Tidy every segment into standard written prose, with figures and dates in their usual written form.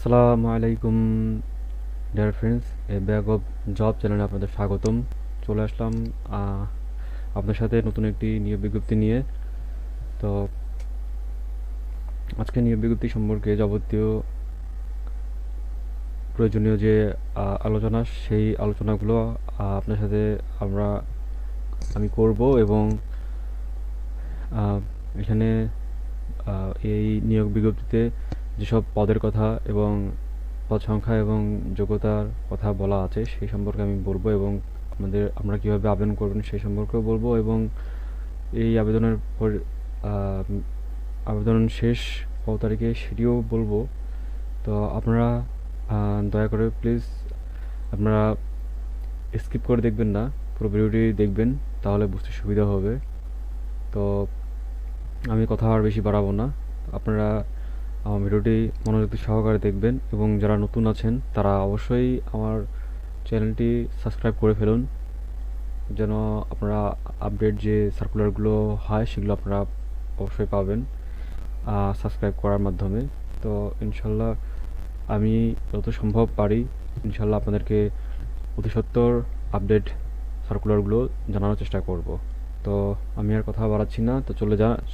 আসসালামু আলাইকুম dear friends, A bag of job চ্যানেলে আপনাদের স্বাগতম। চলে আসলাম আহ, আপনার সাথে নতুন একটি নিয়োগ বিজ্ঞপ্তি নিয়ে। তো আজকে নিয়োগ বিজ্ঞপ্তি সম্পর্কে যাবতীয় প্রয়োজনীয় যে আলোচনা, সেই আলোচনাগুলো আপনার সাথে আমরা আমি করব। এবং আহ, এখানে এই নিয়োগ বিজ্ঞপ্তিতে যেসব পদের কথা এবং পদ সংখ্যা এবং যোগ্যতার কথা বলা আছে সেই সম্পর্কে আমি বলবো, এবং আমরা কিভাবে আবেদন করবেন সেই সম্পর্কেও বলবো, এবং এই আবেদনের পর আহ, আবেদন শেষ কত তারিখে সেটিও বলবো। তো আপনারা দয়া করে প্লিজ আপনারা স্কিপ করে দেখবেন না, পুরো ভিডিওটি দেখবেন, তাহলে বুঝতে সুবিধা হবে। তো আমি কথা আর বেশি বাড়াবো না, আপনারা আমার ভিডিওটি মনোযোগ সহকারে দেখবেন, এবং যারা নতুন আছেন তারা অবশ্যই আমার চ্যানেলটি সাবস্ক্রাইব করে ফেলুন, যেন আপনারা আপডেট যে সার্কুলারগুলো হয় সেগুলো আপনারা অবশ্যই পাবেন সাবস্ক্রাইব করার মাধ্যমে। তো ইনশাল্লাহ আমি যত সম্ভব পারি ইনশাল্লাহ আপনাদেরকে অতি সত্বর আপডেট সার্কুলারগুলো জানানোর চেষ্টা করব। তো আমি আর কথা বাড়াচ্ছি না, তো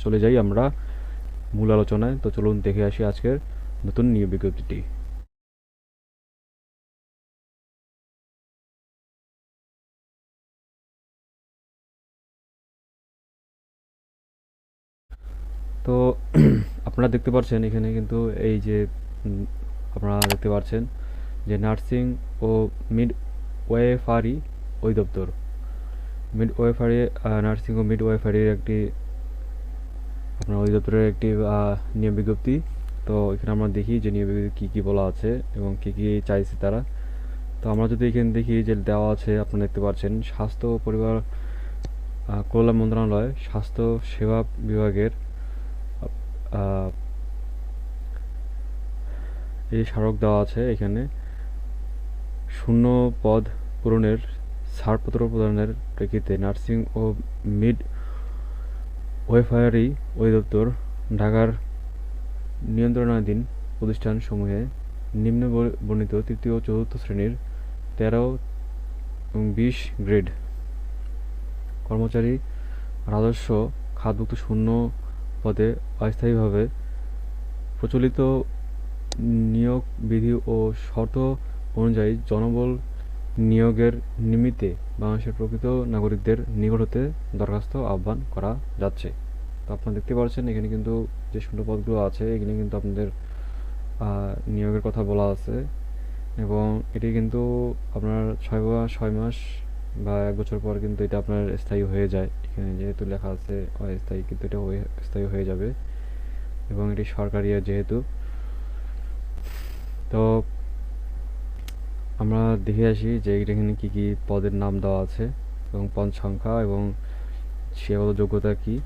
চলে যাই আমরা মূল আলোচনায়। তো চলুন দেখে আসি আজকের নতুন নিয়োগ বিজ্ঞপ্তিটি। তো আপনারা দেখতে পাচ্ছেন এখানে কিন্তু এই যে উম, আপনারা দেখতে পাচ্ছেন যে নার্সিং ও মিড ওয়েফারি অধিদপ্তর, মিড ওয়েফারি নার্সিং ও মিড ওয়েফারির একটি আপনার অধিদপ্তরের একটি নিয়োগ বিজ্ঞপ্তি। তো এখানে আমরা দেখি যে নিয়োগ বিজ্ঞপ্তি কী কী বলা আছে এবং কী কী চাইছে তারা। তো আমরা যদি এখানে দেখি যে দেওয়া আছে, আপনারা দেখতে পাচ্ছেন স্বাস্থ্য ও পরিবার কল্যাণ মন্ত্রণালয় স্বাস্থ্য সেবা বিভাগের আহ, এই স্মারক দেওয়া আছে। এখানে শূন্য পদ পূরণের ছাড়পত্র প্রদানের প্রেক্ষিতে নার্সিং ও মিড ওয়েফারি অধিদপ্তর ঢাকার নিয়ন্ত্রণাধীন প্রতিষ্ঠানসমূহে নিম্ন বর্ণিত তৃতীয় ও চতুর্থ শ্রেণীর 13 এবং 20 গ্রেড কর্মচারী রাজস্ব খাতভুক্ত শূন্য পদে অস্থায়ীভাবে প্রচলিত নিয়োগ বিধি ও শর্ত অনুযায়ী জনবল নিয়োগের নিমিত্তে বাংলাদেশের প্রকৃত নাগরিকদের নিকট হতে দরখাস্ত আহ্বান করা যাচ্ছে। তো আপনারা দেখতে পাচ্ছেন এখানে কিন্তু যে শূন্য পদগুলো আছে এখানে কিন্তু আপনাদের নিয়োগের কথা বলা আছে, এবং এটি কিন্তু আপনার 6 মাস বা 1 বছর পর কিন্তু এটা আপনার স্থায়ী হয়ে যায়। এখানে যেহেতু লেখা আছে অস্থায়ী, কিন্তু এটা স্থায়ী হয়ে যাবে, এবং এটি সরকারি যেহেতু। তো আমরা দেখে আসি যে এখানে কী কী পদের নাম দেওয়া আছে এবং পদ সংখ্যা এবং শিক্ষাগত যোগ্যতা কী।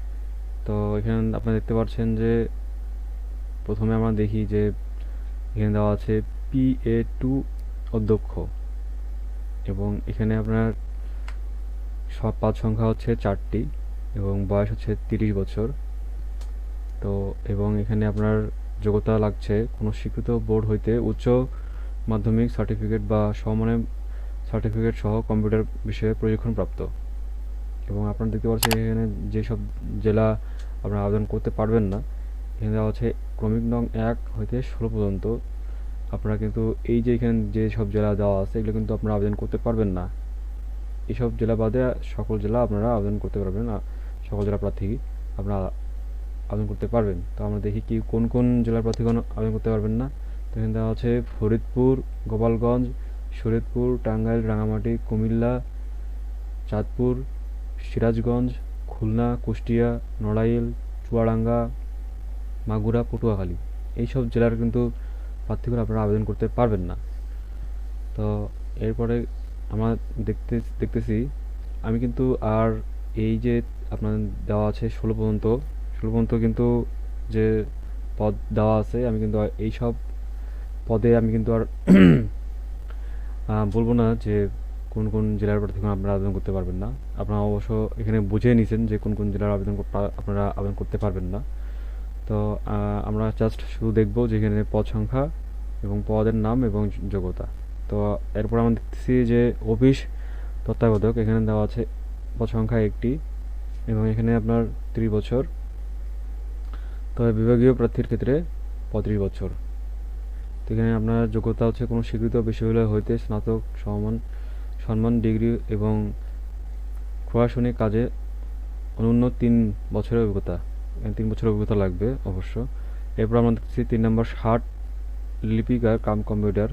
তো এখানে আপনারা দেখতে পাচ্ছেন যে প্রথমে আমরা দেখি যে এখানে দেওয়া আছে PA2 অধ্যক্ষ, এবং এখানে আপনার সব পদ সংখ্যা হচ্ছে 4টি এবং বয়স হচ্ছে 30 বছর। তো এবং এখানে আপনার যোগ্যতা লাগছে কোনো স্বীকৃত বোর্ড হইতে উচ্চ মাধ্যমিক সার্টিফিকেট বা সমমানের সার্টিফিকেট সহ কম্পিউটার বিষয়ে প্রশিক্ষণপ্রাপ্ত। এবং আপনারা দেখতে পাচ্ছেন এখানে যেসব জেলা আপনারা আবেদন করতে পারবেন না, এখানে দেওয়া হচ্ছে ক্রমিক নং 1 হইতে 16 পর্যন্ত। আপনারা কিন্তু এই যে এখানে যে সব জেলা দেওয়া আছে এগুলো কিন্তু আপনারা আবেদন করতে পারবেন না। এইসব জেলা বাদে সকল জেলা আপনারা আবেদন করতে পারবেন, সকল জেলা প্রার্থী আপনারা আবেদন করতে পারবেন। তো আমরা দেখি কি কোন কোন জেলার প্রার্থীগণ আবেদন করতে পারবেন না। তো এখানে দেওয়া আছে ফরিদপুর, গোপালগঞ্জ, শরীয়তপুর, টাঙ্গাইল, রাঙামাটি, কুমিল্লা, চাঁদপুর, সিরাজগঞ্জ, খুলনা, কুষ্টিয়া, নড়াইল, চুয়াডাঙ্গা, মাগুরা, পটুয়াখালী, এইসব জেলার কিন্তু প্রার্থীগণ আপনারা আবেদন করতে পারবেন না। তো এরপরে আমরা দেখতেছি আমি কিন্তু আর এই যে আপনার দেওয়া আছে 16 পর্যন্ত কিন্তু যে পদ দেওয়া আছে আমি কিন্তু এই সব পদে আমি কিন্তু আর বলবো না যে কোন কোন জেলার প্রার্থীগণ আপনারা আবেদন করতে পারবেন না। আপনারা অবশ্য এখানে বুঝে নিছেন যে কোন কোন জেলার আপনারা আবেদন করতে পারবেন না। তো আমরা জাস্ট শুধু দেখবো যে এখানে পদ সংখ্যা এবং পদের নাম এবং যোগ্যতা। তো এরপর আমরা দেখতেছি যে অফিস তত্ত্বাবধায়ক, এখানে দেওয়া আছে পদ সংখ্যা 1টি এবং এখানে আপনার 30 বছর, তবে বিভাগীয় প্রার্থীর ক্ষেত্রে 35 বছর। তো এখানে আপনার যোগ্যতা হচ্ছে কোনো স্বীকৃত বিশ্ববিদ্যালয় হইতে স্নাতক সম্মান ডিগ্রি এবং প্রশাসনিক কাজে অনূন্য 3 বছরের অভিজ্ঞতা। এখানে 3 বছরের অভিজ্ঞতা লাগবে অবশ্য। এরপর আমরা দেখছি 3 নম্বর 60 লিপিকার কাম কম্পিউটার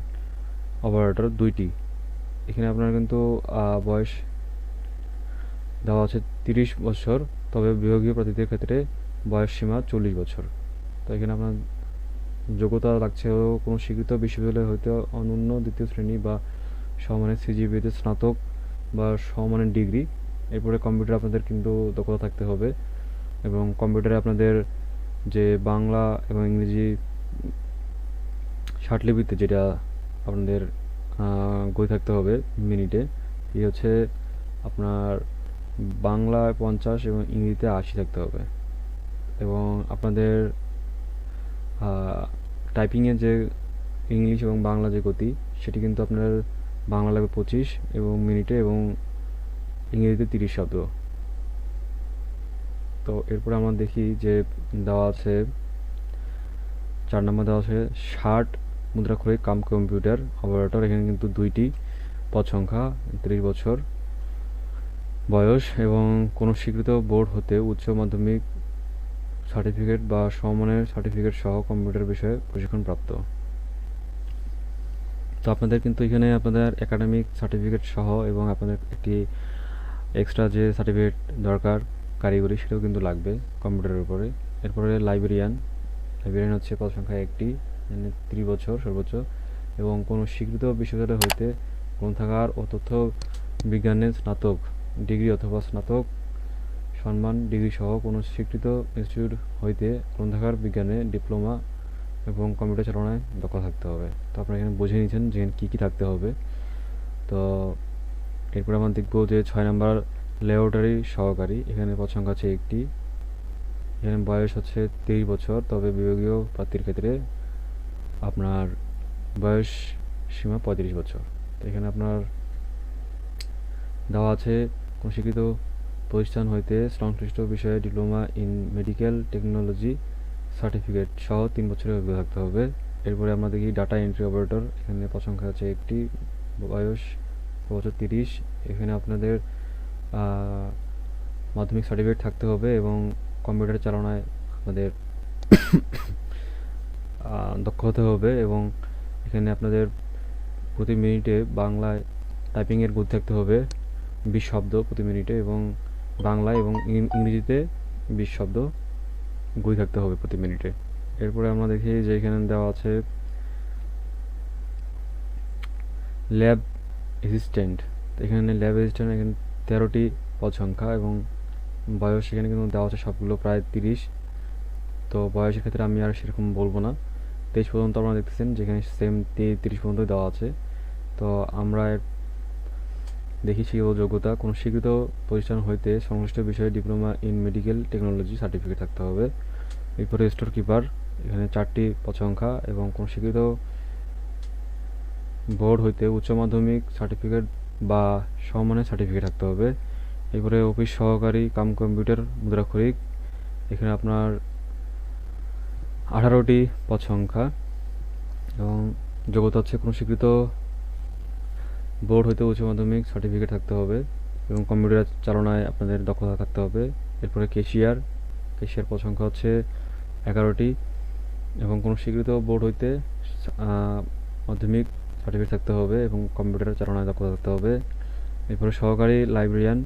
অপারেটর 2টি। এখানে আপনার কিন্তু বয়স দেওয়া আছে 30 বছর, তবে বিভাগীয় প্রার্থীদের ক্ষেত্রে বয়স সীমা 40 বছর। তো এখানে আপনার যোগ্যতা লাগছে কোনো স্বীকৃত বিশ্ববিদ্যালয় হইতে অনূন্য 2য় শ্রেণী বা সমমানের সিজিপিএতে স্নাতক বা সমমানের ডিগ্রি। এরপরে কম্পিউটার আপনাদের কিন্তু দক্ষতা থাকতে হবে এবং কম্পিউটারে আপনাদের যে বাংলা এবং ইংরেজি ষাটলিপিতে যেটা আপনাদের গতি থাকতে হবে মিনিটে, এই হচ্ছে আপনার বাংলায় 50 এবং ইংরেজিতে 80 থাকতে হবে। এবং আপনাদের টাইপিংয়ের যে ইংলিশ এবং বাংলা যে গতি, সেটি কিন্তু আপনার বাংলা লাগবে 25 এবং মিনিটে এবং ইংরেজিতে 30 শব্দ। তো এরপরে আমরা দেখি যে দেওয়া আছে 4 নম্বর দেওয়া আছে 60 মুদ্রাক্ষরিক কাম কম্পিউটার অপারেটর। এখানে কিন্তু 2টি পদ সংখ্যা, 30 বছর বয়স এবং কোনো স্বীকৃত বোর্ড হতে উচ্চ মাধ্যমিক সার্টিফিকেট বা সমমানের সার্টিফিকেট সহ কম্পিউটার বিষয়ে প্রশিক্ষণ প্রাপ্ত। তো আপনাদের কিন্তু এখানে আপনাদের একাডেমিক সার্টিফিকেট সহ এবং আপনাদের একটি এক্সট্রা যে সার্টিফিকেট দরকার কারিগরি, সেটাও কিন্তু লাগবে কম্পিউটারের উপরে। এরপরে লাইব্রেরিয়ান হচ্ছে পদ সংখ্যা 1টি, 30 বছর সর্বোচ্চ এবং কোনো স্বীকৃত বিশ্ববিদ্যালয় হইতে গ্রন্থাগার ও তথ্য বিজ্ঞানের স্নাতক ডিগ্রি অথবা স্নাতক সম্মান ডিগ্রি সহ কোনো স্বীকৃত ইনস্টিটিউট হইতে গ্রন্থাগার বিজ্ঞানে ডিপ্লোমা এবং কম্পিউটার চালনায় দক্ষতা থাকতে হবে। তো আপনারা এখানে বুঝে নিয়েছেন যে কী কী থাকতে হবে। তো এরপরে আমরা দেখব যে 6 নম্বর ল্যাবরেটরি সহকারী। এখানে পদ সংখ্যা আছে 1টি, এখানে বয়স হচ্ছে 30 বছর, তবে বিভাগীয় প্রার্থীর ক্ষেত্রে আপনার বয়স সীমা 35 বছর। তো এখানে আপনার দেওয়া আছে কোনো স্বীকৃত প্রতিষ্ঠান হইতে সংশ্লিষ্ট বিষয়ে diploma in medical technology certificate সহ 3 বছরের অভিজ্ঞতা থাকতে হবে। এরপরে আমরা দেখি ডাটা এন্ট্রি অপারেটর। এখানে পদ সংখ্যা আছে 1টি, বয়স বছর 30। এখানে আপনাদের মাধ্যমিক সার্টিফিকেট থাকতে হবে এবং কম্পিউটার চালনায় আপনাদের দক্ষ হতে হবে এবং এখানে আপনাদের প্রতি মিনিটে বাংলায় টাইপিংয়ের গতি থাকতে হবে 20 শব্দ প্রতি মিনিটে এবং বাংলায় এবং ইংরেজিতে 20 শব্দ গতি থাকতে হবে প্রতি মিনিটে। এরপরে আমরা দেখি যে এখানে দেওয়া আছে ল্যাব অ্যাসিস্ট্যান্ট। এখানে ল্যাব অ্যাসিস্ট্যান্ট এখানে 13টি পদ সংখ্যা এবং বয়স এখানে কিন্তু দেওয়া আছে সবগুলো প্রায় 30। তো বয়সের ক্ষেত্রে আমি আর সেরকম বলবো না, 23 পর্যন্ত আপনারা দেখতেছেন যেখানে সেম 30 পর্যন্ত দেওয়া আছে। তো আমরা দেখি শিক্ষাগত যোগ্যতা কোনো স্বীকৃত প্রতিষ্ঠান হইতে সংশ্লিষ্ট বিষয়ে diploma in medical technology certificate থাকতে হবে। এরপরে স্টোর কিপার, এখানে 4টি পদ সংখ্যা এবং কোনো স্বীকৃত বোর্ড হইতে উচ্চ মাধ্যমিক সার্টিফিকেট বা সমমানের সার্টিফিকেট থাকতে হবে। এরপরে অফিস সহকারী কাম কম্পিউটার মুদ্রাক্ষরিক, এখানে আপনার 18টি পদ সংখ্যা এবং যোগ্যতা হচ্ছে কোনো স্বীকৃত বোর্ড হইতে উচ্চ মাধ্যমিক সার্টিফিকেট থাকতে হবে এবং কম্পিউটার চালনায় আপনাদের দক্ষতা থাকতে হবে। এরপরে কেশিয়ার পদ সংখ্যা হচ্ছে 11টি এবং কোনো স্বীকৃত বোর্ড হইতে মাধ্যমিক সার্টিফিকেট থাকতে হবে এবং কম্পিউটার চালনায় দক্ষতা থাকতে হবে। এরপরে সহকারী লাইব্রেরিয়ান,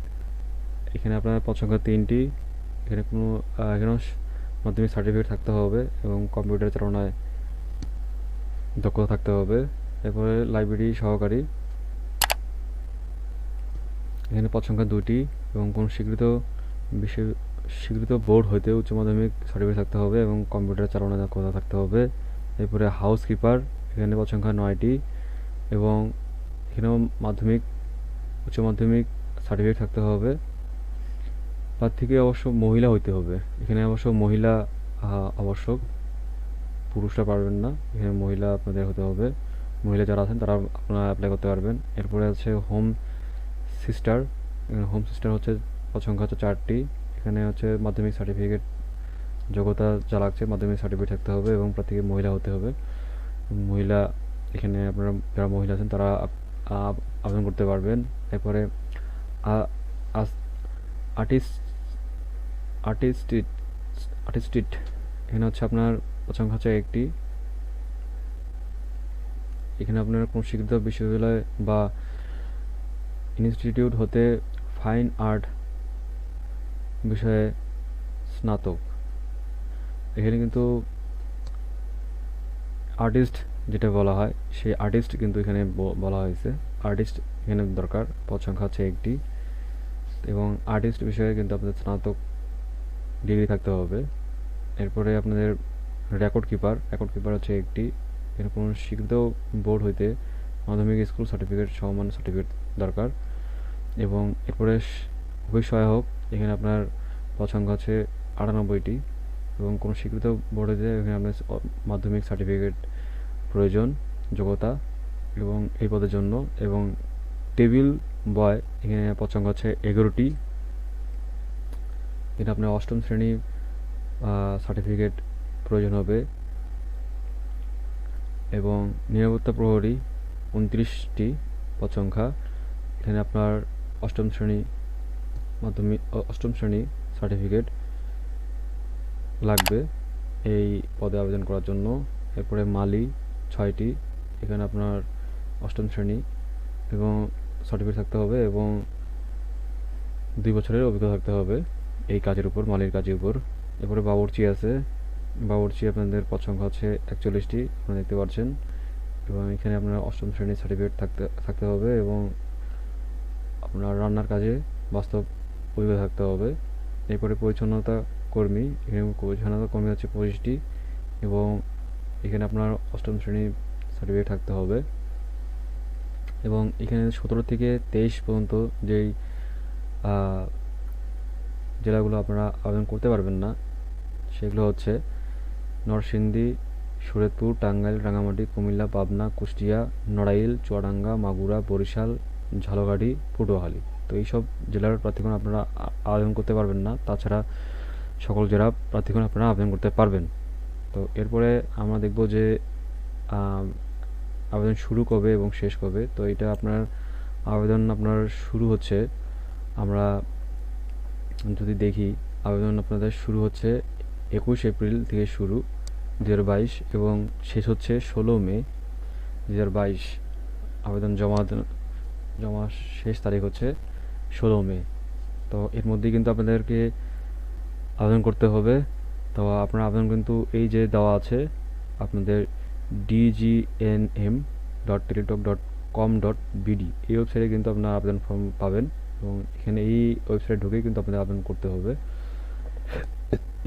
এখানে আপনার পদ সংখ্যা 3টি, এখানেও মাধ্যমিক সার্টিফিকেট থাকতে হবে এবং কম্পিউটার চালনায় দক্ষতা থাকতে হবে। এরপরে লাইব্রেরি সহকারী, এখানে পদ সংখ্যা 2টি এবং কোনো স্বীকৃত বোর্ড হইতে উচ্চ মাধ্যমিক সার্টিফিকেট থাকতে হবে এবং কম্পিউটার চালানোর দক্ষতা থাকতে হবে। এরপরে হাউস কিপার, এখানে পদ সংখ্যা 9টি এবং এখানেও উচ্চ মাধ্যমিক সার্টিফিকেট থাকতে হবে। প্রার্থীকে অবশ্য মহিলা হইতে হবে, এখানে অবশ্য মহিলা আবশ্যক। পুরুষরা পারবেন না, এখানে মহিলা আপনাদের হতে হবে। মহিলা যারা আছেন তারা আপনারা অ্যাপ্লাই করতে পারবেন। এরপরে আছে হোম সিস্টার। হোম সিস্টার হচ্ছে পদ সংখ্যা হচ্ছে 4টি। এখানে হচ্ছে মাধ্যমিক সার্টিফিকেট, যোগ্যতা যা লাগছে মাধ্যমিক সার্টিফিকেট থাকতে হবে এবং প্রার্থীকে মহিলা হতে হবে। মহিলা, এখানে আপনারা যারা মহিলা আছেন তারা আবেদন করতে পারবেন। এরপরে আর্টিস্ট আর্টিস্টিট আর্টিস্টিট এখানে হচ্ছে আপনার সংখ্যা হচ্ছে 1টি। এখানে আপনার কোনো স্বীকৃত বিশ্ববিদ্যালয় বা ইনস্টিটিউট হতে ফাইন আর্ট বিষয়ে স্নাতক। এখানে কিন্তু আর্টিস্ট যেটা বলা হয় সেই আর্টিস্ট কিন্তু এখানে বলা হয়েছে। আর্টিস্ট এখানে দরকার। পদ সংখ্যা হচ্ছে 1টি এবং আর্টিস্ট বিষয়ে কিন্তু আপনাদের স্নাতক ডিগ্রি থাকতে হবে। এরপরে আপনাদের রেকর্ড কিপার হচ্ছে 1টি। এখানে কোনো স্বীকৃত বোর্ড হইতে মাধ্যমিক স্কুল সার্টিফিকেট সমমান সার্টিফিকেট দরকার। এবং এরপরে অফিস সহায়ক, এখানে আপনার পদ সংখ্যা হচ্ছে 98টি এবং কোনো স্বীকৃত বোর্ড হইতে এখানে আপনার মাধ্যমিক সার্টিফিকেট প্রয়োজন, যোগ্যতা এবং এই পদের জন্য। এবং টেবিল বয়, এখানে পদ সংখ্যা হচ্ছে 11টি। এখানে আপনার 8ম শ্রেণী সার্টিফিকেট প্রয়োজন হবে। এবং নিরাপত্তা প্রহরী 29টি পদ সংখ্যা। এখানে আপনার 8ম শ্রেণী সার্টিফিকেট লাগবে এই পদে আবেদন করার জন্য। এরপরে মালি 6টি। এখানে আপনার 8ম শ্রেণী এবং সার্টিফিকেট থাকতে হবে এবং 2 বছরের অভিজ্ঞতা থাকতে হবে এই কাজের উপর, মালির কাজের উপর। এরপরে বাবুর্চি আছে। বাবুর্চি আপনাদের পদ সংখ্যা হচ্ছে 41টি, আপনারা দেখতে পাচ্ছেন। এবং এখানে আপনার 8ম শ্রেণীর সার্টিফিকেট থাকতে হবে এবং আপনার রান্নার কাজে বাস্তব অভিজ্ঞতা থাকতে হবে। এরপরে পরিচ্ছন্নতা কর্মী, এখানে পরিচ্ছন্নতা কর্মী হচ্ছে 25টি এবং এখানে আপনার 8ম শ্রেণীর সার্টিফিকেট থাকতে হবে। এবং এখানে 17 থেকে 23 পর্যন্ত যেই জেলাগুলো আপনারা আবেদন করতে পারবেন না সেগুলো হচ্ছে নরসিংদী, শরীয়তপুর, টাঙ্গাইল, রাঙামাটি, কুমিল্লা, পাবনা, কুষ্টিয়া, নড়াইল, চুয়াডাঙ্গা, মাগুরা, বরিশাল, ঝালকাঠি, পটুয়াখালী। তো এইসব জেলার প্রার্থীগণ আপনারা আবেদন করতে পারবেন না। তাছাড়া সকল জেলা প্রার্থীগণ আপনারা আবেদন করতে পারবেন। তো এরপরে আমরা দেখব যে আবেদন শুরু কবে এবং শেষ কবে। তো এটা আপনার আবেদন আপনার শুরু হচ্ছে, আমরা যদি দেখি আবেদন আপনাদের শুরু হচ্ছে 21 এপ্রিল থেকে শুরু 2022 এবং শেষ হচ্ছে 16 মে 2022। আবেদন জমা শেষ তারিখ হচ্ছে 16 মে। তো এর মধ্যে কিন্তু আপনাদেরকে আবেদন করতে হবে। তো আপনার আবেদন কিন্তু এই যে দেওয়া আছে আপনাদের dgnm.teletalk.com.bd এই ওয়েবসাইটে কিন্তু আপনার আবেদন ফর্ম পাবেন এবং এখানে এই ওয়েবসাইটে ঢুকেই কিন্তু আপনাদের আবেদন করতে হবে।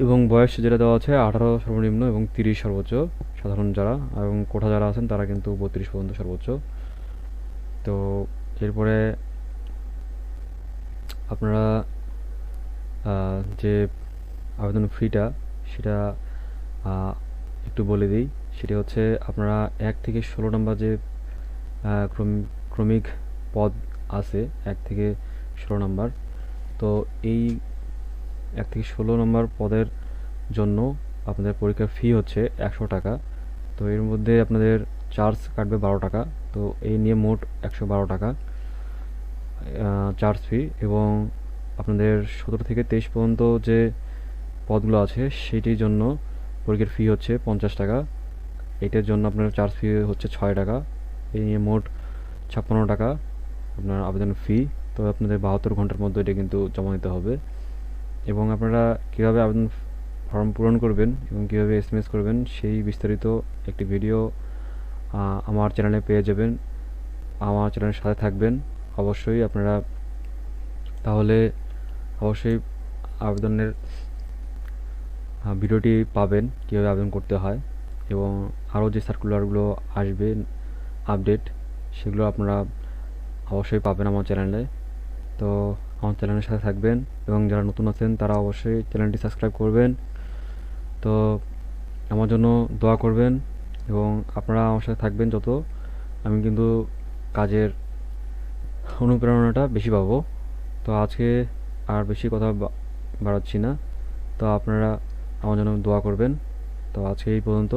এবং বয়স যেটা দেওয়া আছে 18 সর্বনিম্ন এবং 30 সর্বোচ্চ সাধারণ যারা, এবং কোঠা যারা আছেন তারা কিন্তু 32 পর্যন্ত সর্বোচ্চ। তো এরপরে আপনারা যে আবেদন ফিটা সেটা একটু বলে দিই। সেটা হচ্ছে আপনারা 1 থেকে 16 নম্বর যে ক্রমিক পদ আছে 1 থেকে 16 নম্বর, তো এই 1 থেকে 16 নম্বর পদের জন্য আপনাদের পরীক্ষার ফি হচ্ছে 100 টাকা। তো এর মধ্যে আপনাদের চার্জ কাটবে 12 টাকা। তো এই নিয়ে মোট 112 টাকা চার্জ ফি। এবং আপনাদের 17 থেকে 23 পর্যন্ত যে পদগুলো আছে সেটির জন্য পরীক্ষার ফি হচ্ছে 50 টাকা। এটার জন্য আপনার চার্জ ফি হচ্ছে 6 টাকা। এই নিয়ে মোট 56 টাকা আপনার আবেদন ফি। তো আপনাদের 72 ঘন্টার মধ্যে এটা কিন্তু জমা দিতে হবে। এবং আপনারা কীভাবে আবেদন ফর্ম পূরণ করবেন এবং কীভাবে SMS করবেন সেই বিস্তারিত একটি ভিডিও আমার চ্যানেলে পেয়ে যাবেন। আমার চ্যানেলের সাথে থাকবেন অবশ্যই আপনারা, তাহলে অবশ্যই আবেদনের ভিডিওটি পাবেন কীভাবে আবেদন করতে হয়। এবং আরও যে সার্কুলারগুলো আসবে আপডেট সেগুলো আপনারা অবশ্যই পাবেন আমার চ্যানেলে। তো আমার চ্যানেলের সাথে থাকবেন এবং যারা নতুন আছেন তারা অবশ্যই চ্যানেলটি সাবস্ক্রাইব করবেন। তো আমার জন্য দোয়া করবেন এবং আপনারা আমার সাথে থাকবেন যত, আমি কিন্তু কাজের অনুপ্রেরণাটা বেশি পাবো। তো আজকে আর বেশি কথা বাড়াচ্ছি না। তো আপনারা আমার জন্য দোয়া করবেন। তো আজকে এই পর্যন্ত।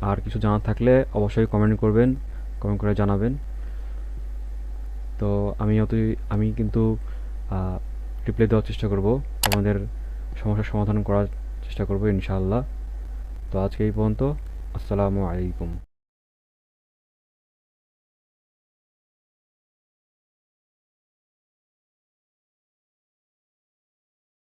আর কিছু জানার থাকলে অবশ্যই কমেন্ট করবেন, কমেন্ট করে জানাবেন। তো আমি কিন্তু রিপ্লাই দেওয়ার চেষ্টা করব, আপনাদের সমস্যার সমাধান করার চেষ্টা করব ইনশাআল্লাহ। তো আজকে এই পর্যন্ত। আসসালামু আলাইকুম।